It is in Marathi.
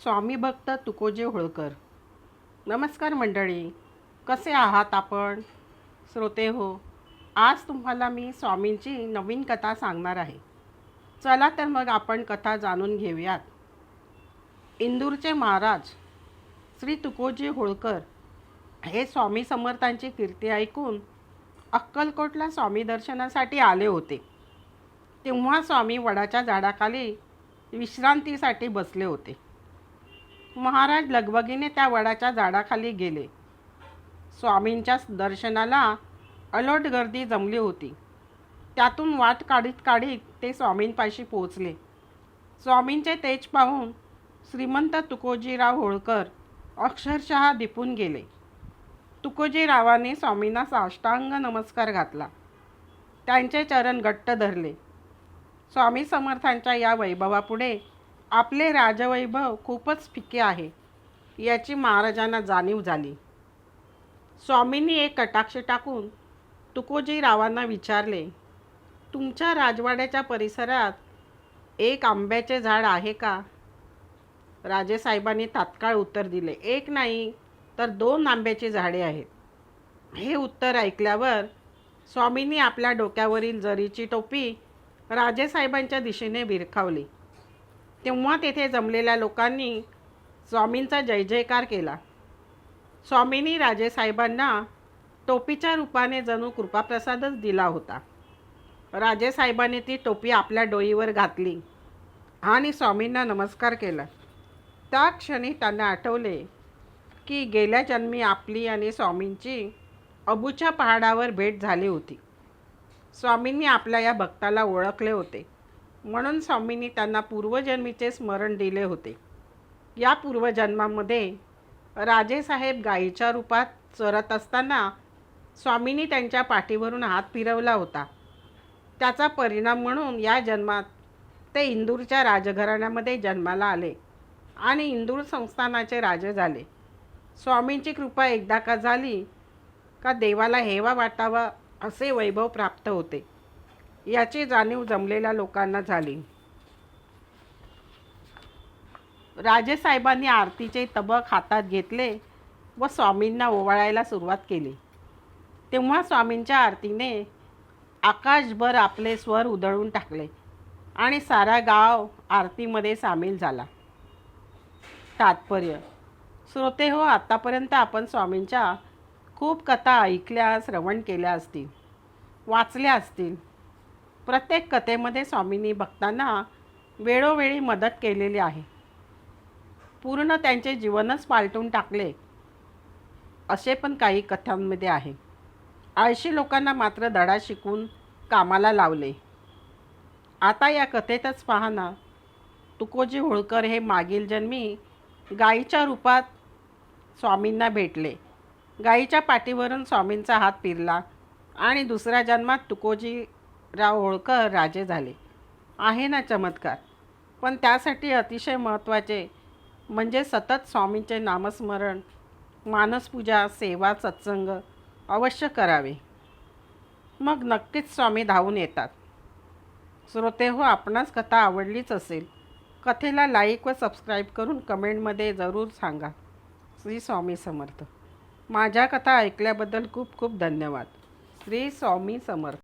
स्वामी भक्त तुकोजी होळकर. नमस्कार मंडळी, कसे आहात आपण श्रोते हो. आज तुम्हाला मी स्वामींची नवीन कथा सांगणार आहे. चला तर मग आपण कथा जाणून घेऊयात. इंदूरचे महाराज श्री तुकोजी होळकर हे स्वामी समर्थांची कीर्ती ऐकून अक्कलकोटला स्वामी दर्शनासाठी आले होते. तेव्हा स्वामी वडाच्या झाडाखाली विश्रांतीसाठी बसले होते. महाराज लगबगीने त्या वडाच्या झाडाखाली गेले. स्वामींच्या दर्शनाला अलोट गर्दी जमली होती. त्यातून वाट काढीत काढीत ते स्वामींपाशी पोहोचले. स्वामींचे तेज पाहून श्रीमंत तुकोजीराव होळकर अक्षरशः दिपून गेले. तुकोजीरावांनी स्वामींना साष्टांग नमस्कार घातला. त्यांचे चरण घट्ट धरले. स्वामी समर्थांच्या या वैभवापुढे आपले राजवैभव खूपच फिके आहे याची महाराजांना जाणीव झाली. स्वामींनी एक कटाक्ष टाकून तुकोजीरावांना विचारले, तुमच्या राजवाड्याच्या परिसरात एक आंब्याचे झाड आहे का? राजेसाहेबांनी तात्काळ उत्तर दिले, एक नाही तर 2 आंब्याची झाडे आहेत. हे उत्तर ऐकल्यावर स्वामींनी आपल्या डोक्यावरील जरीची टोपी राजेसाहेबांच्या दिशेने भिरकावली. तेव्हा तेथे जमलेल्या लोकांनी स्वामींचा जय जयकार केला. स्वामींनी राजेसाहेबांना टोपीच्या रूपाने जणू कृपाप्रसादच दिला होता. राजेसाहेबांनी ती टोपी आपल्या डोईवर घातली आणि स्वामींना नमस्कार केला. त्या क्षणी त्यांना आठवले की गेल्या जन्मी आपली आणि स्वामींची अबूच्या पहाडावर भेट झाली होती. स्वामींनी आपल्या या भक्ताला ओळखले होते, म्हणून स्वामींनी त्यांना पूर्वजन्मीचे स्मरण दिले होते. या पूर्वजन्मामध्ये राजेसाहेब गायीच्या रूपात चरत असताना स्वामींनी त्यांच्या पाठीवरून हात फिरवला होता. त्याचा परिणाम म्हणून या जन्मात ते इंदूरच्या राजघराण्यामध्ये जन्माला आले आणि इंदूर संस्थानाचे राजे झाले. स्वामींची कृपा एकदा का झाली का देवाला हेवा वाटावा असे वैभव प्राप्त होते याची जाणीव जमलेल्या लोकांना झाली. राजेसाहेबांनी आरतीचे तबक हातात घेतले व स्वामींना ओवाळायला सुरुवात केली. तेव्हा स्वामींच्या आरतीने आकाशभर आपले स्वर उधळून टाकले आणि सारा गाव आरतीमध्ये सामील झाला. तात्पर्य. श्रोते हो, आतापर्यंत आपण स्वामींच्या खूप कथा ऐकल्या, श्रवण केल्या असतील, वाचल्या असतील. प्रत्येक कथेमध्ये स्वामींनी भक्तांना वेळोवेळी मदत केलेली आहे. पूर्ण त्यांचे जीवनच पालटून टाकले असे पण काही कथांमध्ये आहे. आळशी लोकांना मात्र धडा शिकवून कामाला लावले. आता या कथेतच पहा ना, तुकोजी होळकर हे मागील जन्मी गायीच्या रूपात स्वामींना भेटले. गायीच्या पाठीवरून स्वामींचा हात फिरला आणि दुसऱ्या जन्मात तुकोजीराव होळकर राजे झाले. आहे ना चमत्कार. पण त्यासाठी अतिशय महत्त्वाचे म्हणजे सतत स्वामींचे नामस्मरण, मानसपूजा, सेवा, सत्संग अवश्य करावे. मग नक्कीच स्वामी धावून येतात. श्रोते हो, आपणास कथा आवडलीच असेल, कथेला लाईक व सबस्क्राईब करून कमेंटमध्ये जरूर सांगा. श्री स्वामी समर्थ. माझ्या कथा ऐकल्याबद्दल खूप खूप धन्यवाद. श्री स्वामी समर्थ.